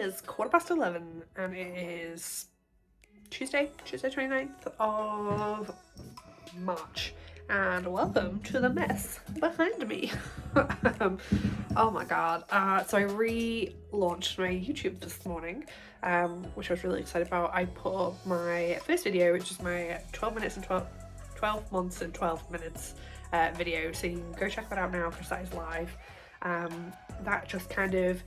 is 11:15 and it is Tuesday 29th of March, and welcome to the mess behind me. Oh my god, so I relaunched my YouTube this morning, which I was really excited about. I put up my first video, which is my 12 months and 12 minutes video, so you can go check that out now because that is live. That just kind of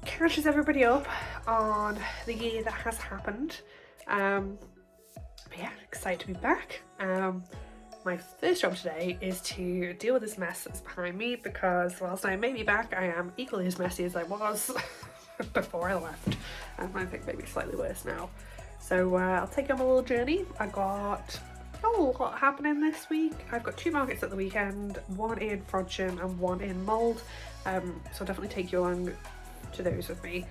catches everybody up on the year that has happened. But yeah, excited to be back. My first job today is to deal with this mess that's behind me, because whilst I may be back, I am equally as messy as I was before I left, and I think maybe slightly worse now. So I'll take you on a little journey. I got not a lot happening this week. I've got 2 markets at the weekend, one in Frodsham and one in Mold, so I'll definitely take you along to those with me.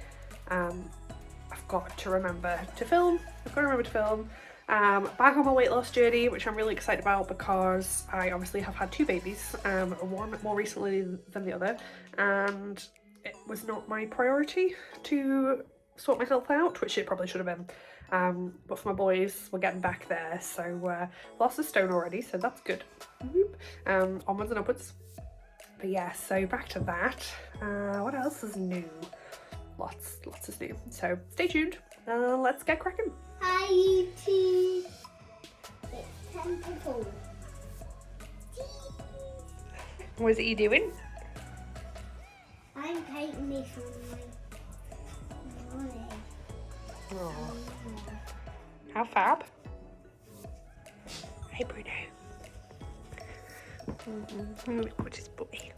I've got to remember to film. Back on my weight loss journey, which I'm really excited about because I obviously have had 2 babies, one more recently than the other, and it was not my priority to sort myself out, which it probably should have been. But for my boys, we're getting back there, so lost a stone already, so that's good. Onwards and upwards. But yeah, so back to that. What else is new? Lots is new. So stay tuned. Let's get cracking. Hi YouTube. It's time to go. What is it you doing? I'm painting this on my money. Oh, how fab. Hey Bruno. Look what his boy.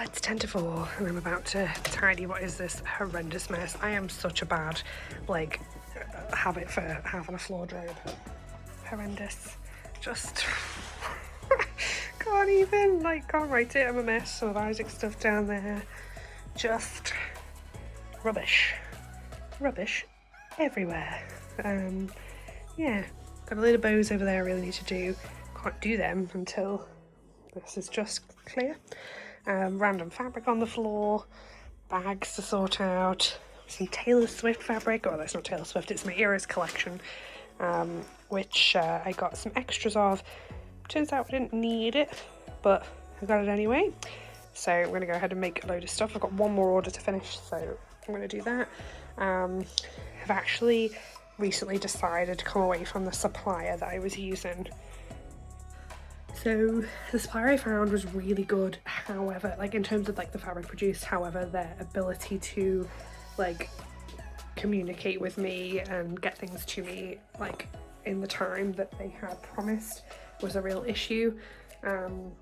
It's 10 to 4 and I'm about to tidy what is this horrendous mess. I am such a bad habit for having a floor drape. Horrendous. Just can't write it. I'm a mess. Some of Isaac's stuff down there. Just rubbish everywhere. Yeah, got a load of bows over there I really need to do. Can't do them until this is just clear. Random fabric on the floor, bags to sort out, some Taylor Swift fabric. Oh, that's not Taylor Swift, it's my Eras collection, which I got some extras of. Turns out I didn't need it, but I got it anyway. So I'm going to go ahead and make a load of stuff. I've got one more order to finish, so I'm going to do that. I've actually recently decided to come away from the supplier that I was using. So the supplier I found was really good, however, in terms of the fabric produced, however, their ability to communicate with me and get things to me in the time that they had promised was a real issue. And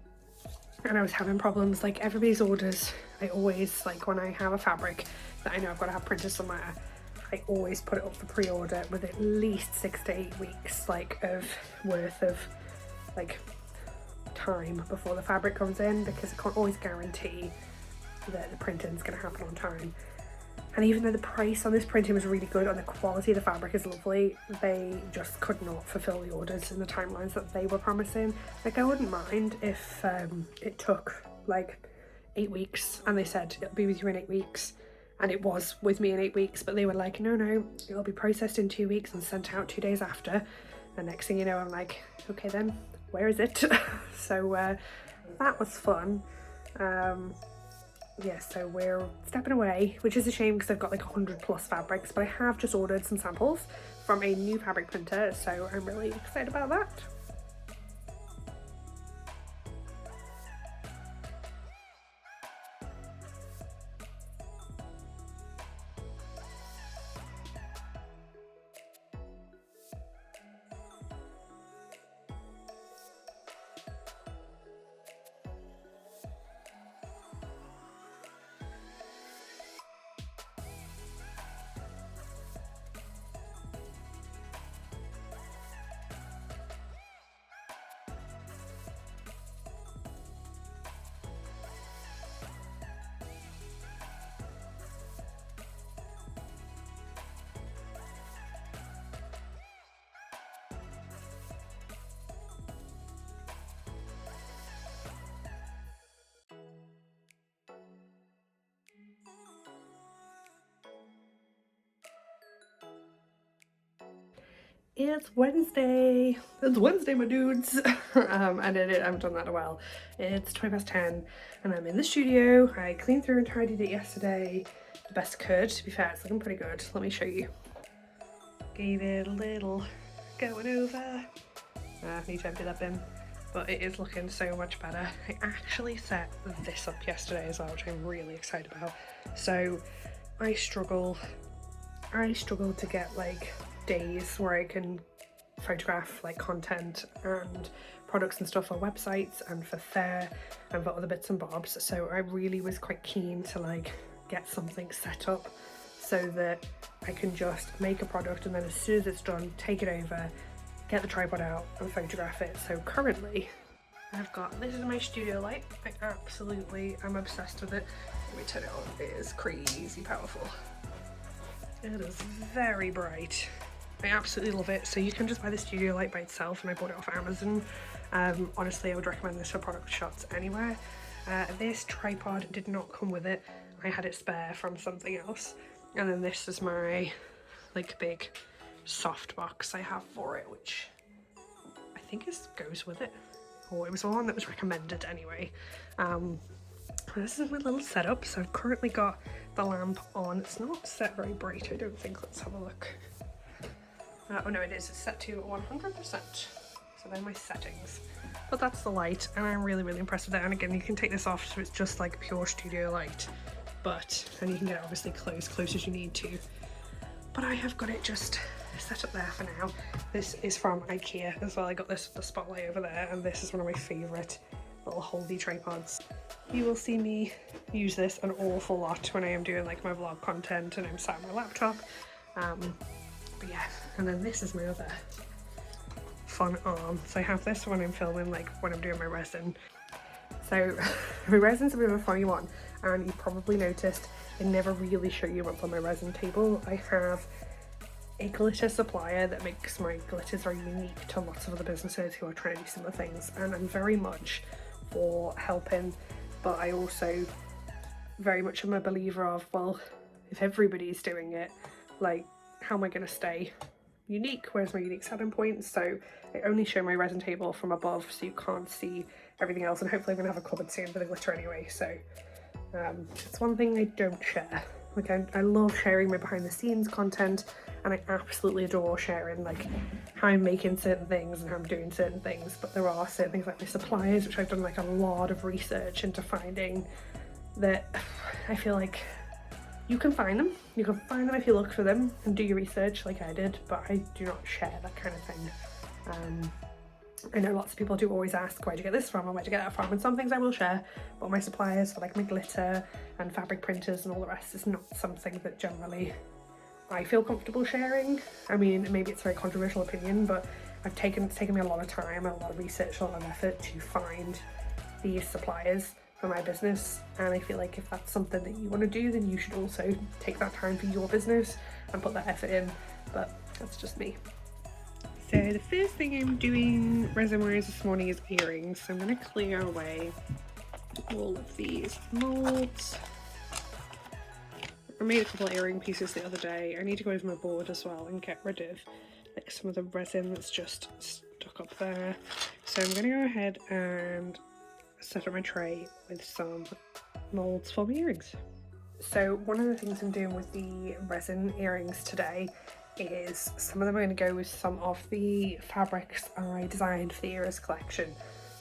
I was having problems. Everybody's orders, I always, when I have a fabric that I know I've got to have printed somewhere, I always put it up for pre-order with at least 6 to 8 weeks of worth of time before the fabric comes in, because I can't always guarantee that the printing is going to happen on time. And even though the price on this printing was really good and the quality of the fabric is lovely, they just could not fulfill the orders in the timelines that they were promising. I wouldn't mind if it took 8 weeks and they said it'll be with you in 8 weeks, and it was with me in 8 weeks, but they were like, no, it'll be processed in 2 weeks and sent out 2 days after. The next thing you know, I'm like, okay then, where is it? So that was fun. Yeah, so we're stepping away, which is a shame because I've got 100+ fabrics, but I have just ordered some samples from a new fabric printer, so I'm really excited about that. It's Wednesday. It's Wednesday, my dudes. And I haven't done that in a while. It's 10:20 and I'm in the studio. I cleaned through and tidied it yesterday the best I could. To be fair, it's looking pretty good. Let me show you. Gave it a little going over. I need to empty that bin. But it is looking so much better. I actually set this up yesterday as well, which I'm really excited about. So I struggle to get like days where I can photograph like content and products and stuff on websites and for fair and for other bits and bobs. So I really was quite keen to like get something set up so that I can just make a product and then as soon as it's done, take it over, get the tripod out and photograph it. So currently I've got, this is my studio light. I'm obsessed with it. Let me turn it on. It is crazy powerful. It is very bright. I absolutely love it. So you can just buy the studio light by itself, and I bought it off Amazon. Honestly, I would recommend this for product shots anywhere. This tripod did not come with it. I had it spare from something else. And then this is my like big soft box I have for it, which I think goes with it. Or it was the one that was recommended anyway. This is my little setup. So I've currently got the lamp on. It's not set very bright, I don't think. Let's have a look. Oh no, it is. It's set to 100%. So they're my settings. But that's the light, and I'm really, really impressed with that. And again, you can take this off, so it's just like pure studio light. And you can get it obviously close as you need to. But I have got it just set up there for now. This is from IKEA as well. I got this with the spotlight over there, and this is one of my favourite little holdy tripods. You will see me use this an awful lot when I am doing like my vlog content and I'm sat on my laptop. But yeah, and then this is my other fun arm. So I have this when I'm filming, like when I'm doing my resin. So my resin's a bit of a funny one, and you probably noticed I never really show you what's on my resin table. I have a glitter supplier that makes my glitters very unique to lots of other businesses who are trying to do similar things, and I'm very much for helping, but I also very much am a believer of, well, if everybody's doing it, like, how am I going to stay unique? Where's my unique selling point? So I only show my resin table from above, so you can't see everything else, and hopefully I'm going to have a cupboard soon for the glitter anyway. So it's one thing I don't share. Like I love sharing my behind the scenes content, and I absolutely adore sharing like how I'm making certain things and how I'm doing certain things, but there are certain things like my suppliers, which I've done like a lot of research into finding, that I feel like you can find them. You can find them if you look for them and do your research like I did, but I do not share that kind of thing. I know lots of people do always ask, where'd you get this from and where'd you get that from, and some things I will share, but my suppliers for like my glitter and fabric printers and all the rest is not something that generally I feel comfortable sharing. I mean, maybe it's a very controversial opinion, but it's taken me a lot of time and a lot of research, a lot of effort to find these suppliers for my business, and I feel like if that's something that you want to do, then you should also take that time for your business and put that effort in, but that's just me. So the first thing I'm doing resin-wise this morning is earrings. So I'm going to clear away all of these molds. I made a couple of earring pieces the other day. I need to go over my board as well and get rid of like some of the resin that's just stuck up there. So I'm going to go ahead and set up my tray with some molds for my earrings. So one of the things I'm doing with the resin earrings today is some of them are going to go with some of the fabrics I designed for the Eras collection.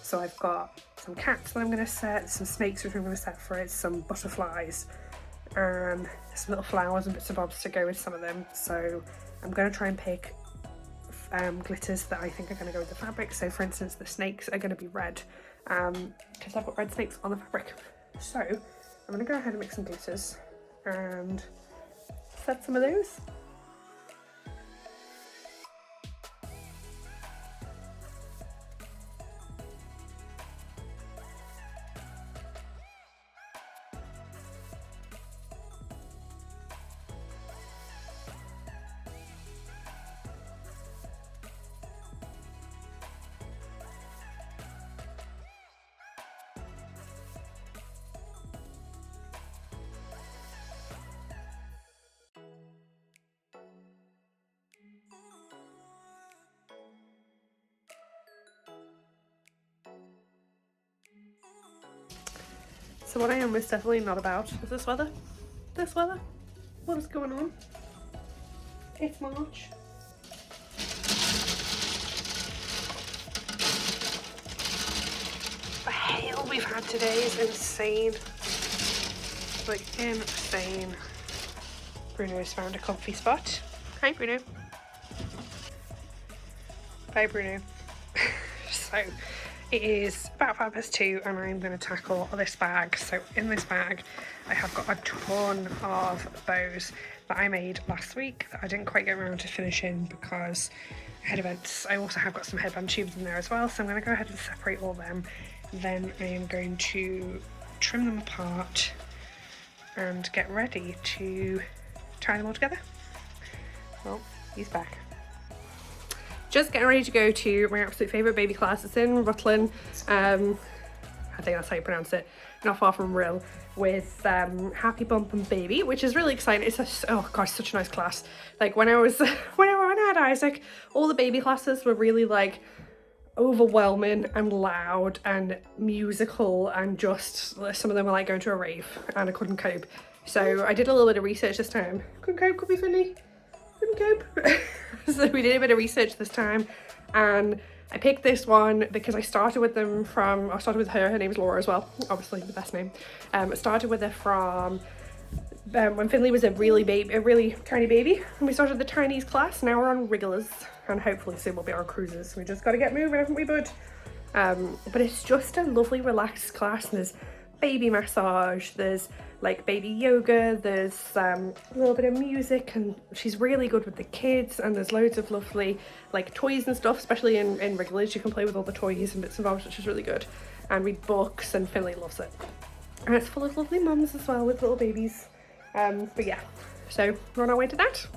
So I've got some cats that I'm going to set, some snakes which I'm going to set for it, some butterflies, and some little flowers and bits and bobs to go with some of them. So I'm going to try and pick glitters that I think are going to go with the fabric. So for instance, the snakes are going to be red because I've got red snakes on the fabric. So I'm going to go ahead and make some glitters and set some of those. So what I am most definitely not about is this weather. This weather? What is going on? It's March. The hail we've had today is insane. Like, insane. Bruno's found a comfy spot. Hi, Bruno. Bye, Bruno. So, it is about 2:05 and I'm going to tackle this bag. So in this bag I have got a ton of bows that I made last week that I didn't quite get around to finishing because I had events. I also have got some headband tubes in there as well, so I'm going to go ahead and separate all them. Then I am going to trim them apart and get ready to tie them all together. Well, he's back. Just getting ready to go to my absolute favourite baby class. It's in Rutland. I think that's how you pronounce it. Not far from Rill, with Happy Bump and Baby, which is really exciting. It's oh gosh, such a nice class. Like when I had Isaac, all the baby classes were really like overwhelming and loud and musical, and just some of them were like going to a rave, and I couldn't cope. So I did a little bit of research this time. Couldn't cope, could be funny. So we did a bit of research this time, and I picked this one because I started with them from, I started with her name's Laura as well, obviously the best name. I started with her from when Finley was a really tiny baby, and we started the tinies class. Now we're on regulars, and hopefully soon we'll be on cruisers. We just got to get moving, haven't we, bud? But it's just a lovely relaxed class. There's baby massage, there's like baby yoga, there's a little bit of music, and she's really good with the kids, and there's loads of lovely like toys and stuff, especially in regulars. You can play with all the toys and bits and bobs, which is really good, and read books, and Finley loves it. And it's full of lovely mums as well with little babies. But yeah, so we're on our way to that.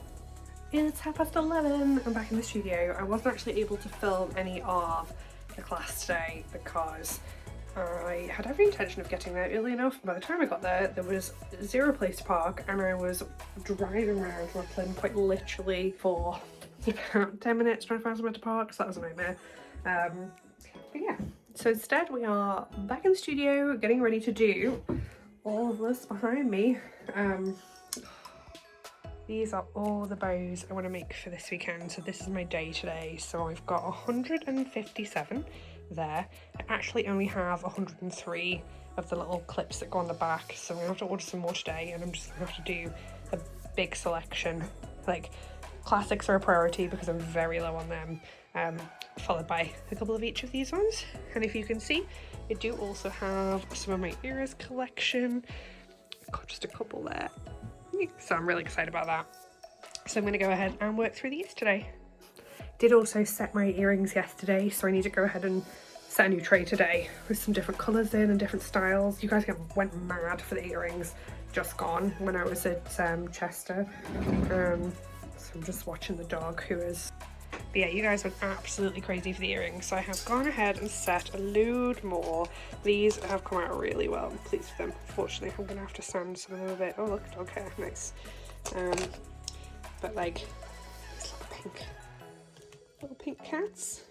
It's 11:30. I'm back in the studio. I wasn't actually able to film any of the class today because I had every intention of getting there early enough. By the time I got there, there was zero place to park, and I was driving around Rutland quite literally for about 10 minutes trying to find somewhere to park, so that was a nightmare. But yeah, so instead we are back in the studio getting ready to do all of this behind me. These are all the bows I want to make for this weekend. So this is my day today. So I've got 157 there. I actually only have 103 of the little clips that go on the back, so I'm gonna have to order some more today, and I'm just gonna have to do a big selection. Like, classics are a priority because I'm very low on them, followed by a couple of each of these ones. And if you can see, I do also have some of my ears collection. Got just a couple there, so I'm really excited about that. So I'm gonna go ahead and work through these today. Did also set my earrings yesterday, so I need to go ahead and set a new tray today with some different colours in and different styles. You guys went mad for the earrings just gone when I was at Chester. So I'm just watching the dog who is... But yeah, you guys went absolutely crazy for the earrings, so I have gone ahead and set a load more. These have come out really well. I'm pleased with them. Unfortunately, I'm gonna have to sand some of them a bit. Oh look, dog hair, nice. But like, these little pink cats.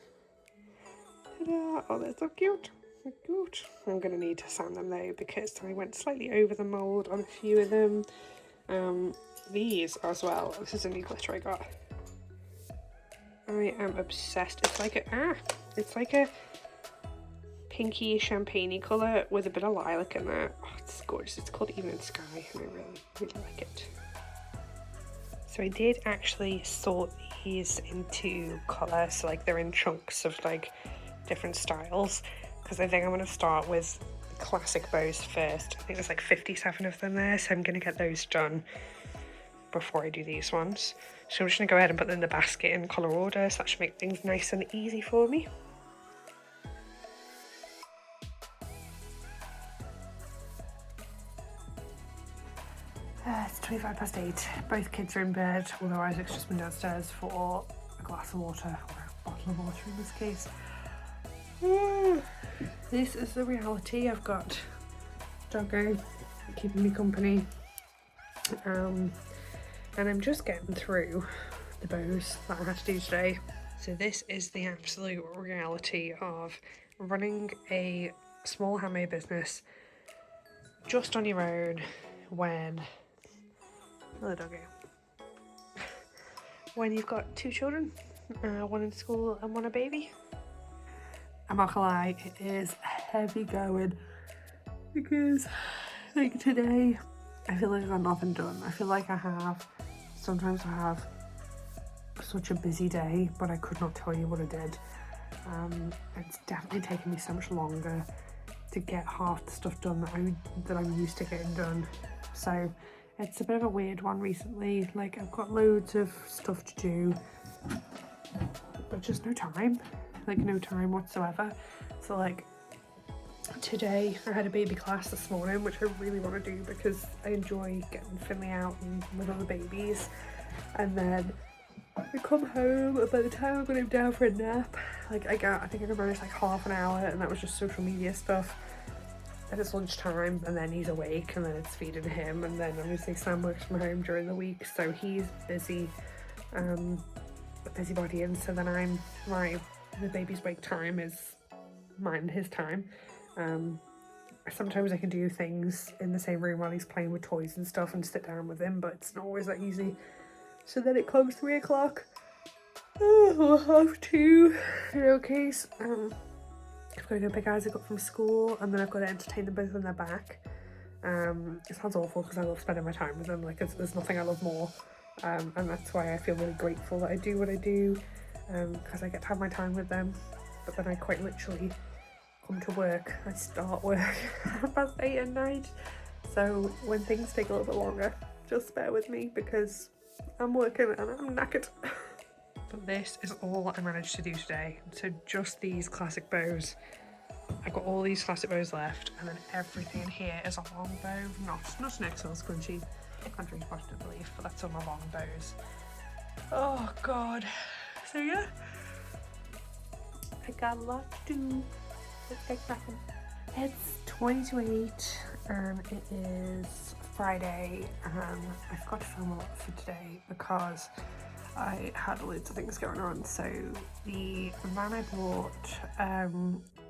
Ta-da! Oh, they're so cute. They're cute. I'm gonna need to sand them though because I went slightly over the mold on a few of them. These as well. This is a new glitter I got. I am obsessed. It's like a pinky champagne-y colour with a bit of lilac in there. Oh, it's gorgeous. It's called Evening Sky, and I really, really like it. So I did actually sort these into colour, so like they're in chunks of like different styles, because I think I'm going to start with the classic bows first. I think there's like 57 of them there, so I'm going to get those done before I do these ones. So I'm just going to go ahead and put them in the basket in colour order, so that should make things nice and easy for me. It's 8:25. Both kids are in bed, although Isaac's just been downstairs for a glass of water, or a bottle of water in this case. This is the reality. I've got Doggo keeping me company, and I'm just getting through the bows that I had to do today. So this is the absolute reality of running a small handmade business just on your own when the doggy. When you've got two children, one in school and one a baby. I'm not gonna lie, it is heavy going because like today I feel like I've got nothing done. I feel like sometimes I have such a busy day, but I could not tell you what I did. It's definitely taken me so much longer to get half the stuff done that I'm used to getting done. So it's a bit of a weird one recently. Like, I've got loads of stuff to do, but just no time. Like, no time whatsoever. So like today I had a baby class this morning, which I really want to do because I enjoy getting Finley out and with other babies. And then I come home, and by the time I got him down for a nap, like I think I managed like half an hour, and that was just social media stuff. And it's lunchtime, and then he's awake, and then it's feeding him, and then obviously Sam works from home during the week, so he's busy, a busybody, and so then the baby's wake time is mine and his time. Sometimes I can do things in the same room while he's playing with toys and stuff and sit down with him, but it's not always that easy. So then it comes 3 o'clock, or half 2, in our case. I've got to go pick Isaac up from school, and then I've got to entertain them both when they're back. It sounds awful because I love spending my time with them. Like, there's nothing I love more, and that's why I feel really grateful that I do what I do, because I get to have my time with them. But then I quite literally come to work. I start work at 8 at night. So when things take a little bit longer, just bear with me because I'm working and I'm knackered. But this is all I managed to do today. So just these classic bows. I've got all these classic bows left, and then everything in here is a long bow, not an XL scrunchie. I can't really watch the leaf, but that's all my long bows. Oh god. So yeah, I got a lot to do. Let's get cracking. It's 20 to 8 and it is Friday, and I forgot to film a lot for today because I had loads of things going on. So the van I bought,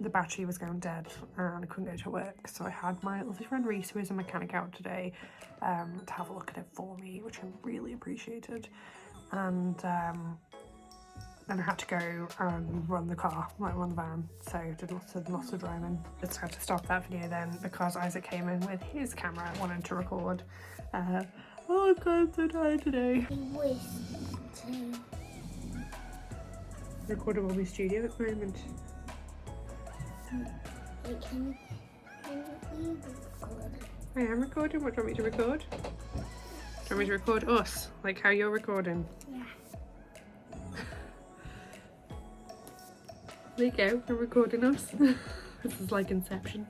the battery was going dead and I couldn't go to work, so I had my lovely friend Reese, who is a mechanic, out today to have a look at it for me, which I really appreciated. And then I had to go and run the car, like run the van, so I did lots of driving. I just had to stop that video then because Isaac came in with his camera wanting to record. Oh god, I'm so tired today. He wished to Record a movie studio at the moment. Can you record? I am recording. What do you want me to record? Do you want me to record us? Like how you're recording? Yeah. There you go, you're recording us. This is like Inception.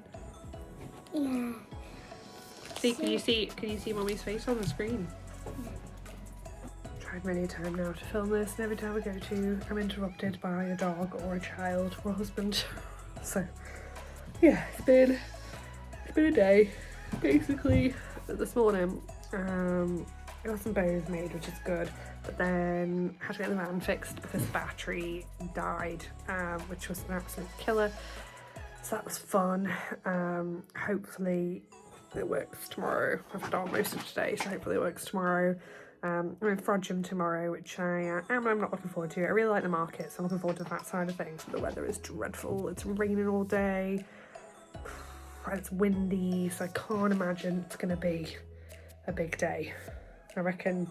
Yeah. See, can you see Mummy's face on the screen? Tried many a time now to film this, and every time I go to, I'm interrupted by a dog or a child or a husband. So yeah, it's been a day. Basically, this morning I got some bows made, which is good, but then I had to get the van fixed because the battery died, which was an absolute killer. So that was fun. Hopefully it works tomorrow. I've had on most of today, so hopefully it works tomorrow. I'm in Frodsham tomorrow, which I'm not looking forward to. I really like the market, so I'm looking forward to that side of things. But the weather is dreadful. It's raining all day, and it's windy, so I can't imagine it's going to be a big day. I reckon.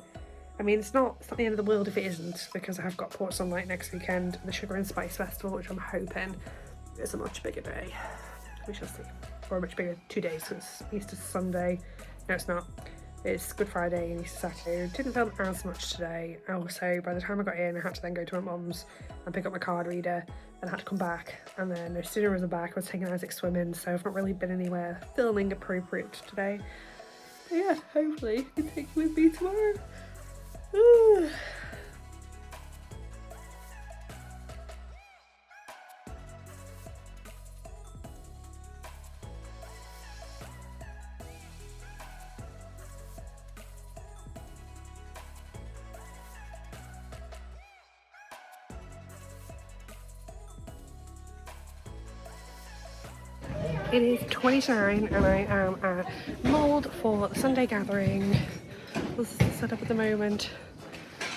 I mean, it's not the end of the world if it isn't, because I have got Port Sunlight next weekend, the Sugar and Spice Festival, which I'm hoping is a much bigger day. We shall see. Or a much bigger 2 days, because Easter's Sunday. No, it's not. It's Good Friday and Easter Saturday. Didn't film as much today. Also, by the time I got in, I had to then go to my mum's and pick up my card reader, and I had to come back. And then no sooner as I'm back, I was taking Isaac swimming, so I've not really been anywhere filming appropriate today. But yeah, hopefully you can take you with me tomorrow. Ooh. It is 29 and I am at Mold for the Sunday gathering. This is the setup at the moment.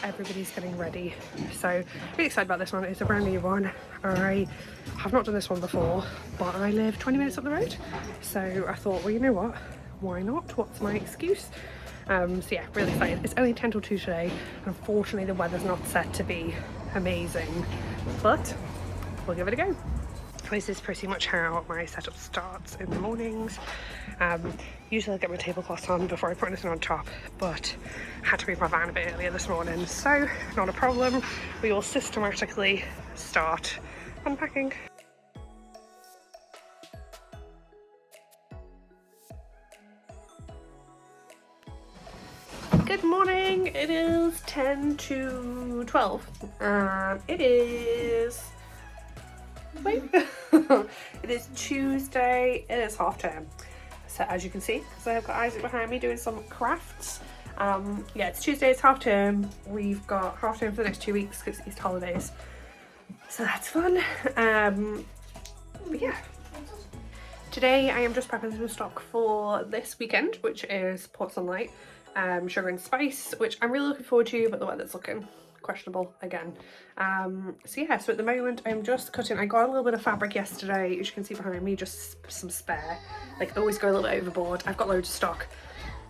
Everybody's getting ready. So really excited about this one. It's a brand new one. I have not done this one before, but I live 20 minutes up the road. So I thought, well, you know what? Why not? What's my excuse? So yeah, really excited. It's only 10 till 2 today. Unfortunately, the weather's not set to be amazing, but we'll give it a go. This is pretty much how my setup starts in the mornings. Usually I get my tablecloth on before I put anything on top, but I had to move my van a bit earlier this morning, so not a problem. We will systematically start unpacking. Good morning, it is 10 to 12, it is... Wait. It is Tuesday, it is half term. So as you can see, because I've got Isaac behind me doing some crafts. Yeah, it's Tuesday, it's half term. We've got half term for the next 2 weeks because it's Easter holidays. So that's fun. But yeah. Today I am just prepping some stock for this weekend, which is Port Sunlight, Sugar and Spice, which I'm really looking forward to, but the weather's looking questionable again. So yeah, so at the moment I'm just cutting. I got a little bit of fabric yesterday, as you can see behind me, just some spare. Like, always go a little bit overboard. I've got loads of stock,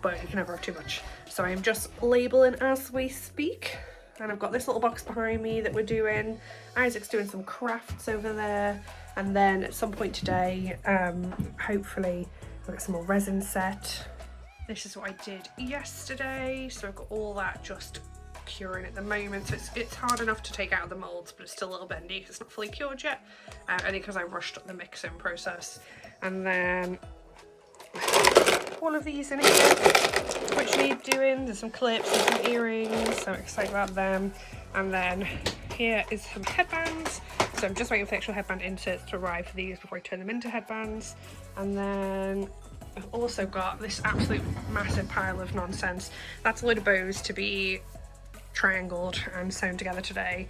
but you can never have too much. So I'm just labeling as we speak, and I've got this little box behind me that we're doing. Isaac's doing some crafts over there, and then at some point today, hopefully we'll get some more resin set. This is what I did yesterday, so I've got all that just curing at the moment. So it's hard enough to take out of the molds, but it's still a little bendy because it's not fully cured yet, only because I rushed up the mixing process. And then all of these in here which need doing. There's some clips and some earrings, so I'm excited about them. And then here is some headbands, so I'm just waiting for the actual headband inserts to arrive for these before I turn them into headbands. And then I've also got this absolute massive pile of nonsense. That's a load of bows to be triangled and sewn together today,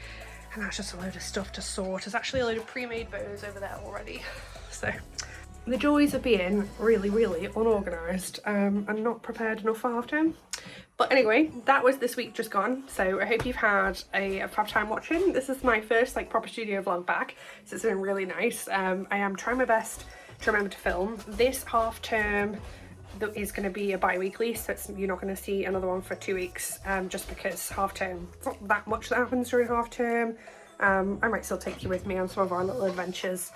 and that's just a load of stuff to sort. There's actually a load of pre-made bows over there already. So the joys of being really unorganised and not prepared enough for half term. But anyway, that was this week just gone, so I hope you've had a fab time watching. This is my first like proper studio vlog back, so it's been really nice. I am trying my best to remember to film. This half term that is going to be a bi-weekly, so you're not going to see another one for 2 weeks, just because half term, it's not that much that happens during half term. I might still take you with me on some of our little adventures,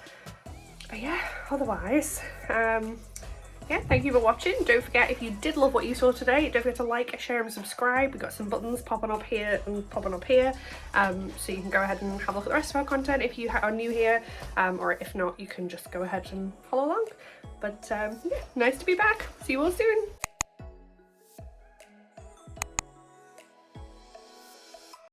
but yeah, otherwise, yeah, thank you for watching. Don't forget, if you did love what you saw today, don't forget to like, share and subscribe. We've got some buttons popping up here and popping up here, so you can go ahead and have a look at the rest of our content if you are new here, or if not, you can just go ahead and follow along. But yeah, nice to be back. See you all soon.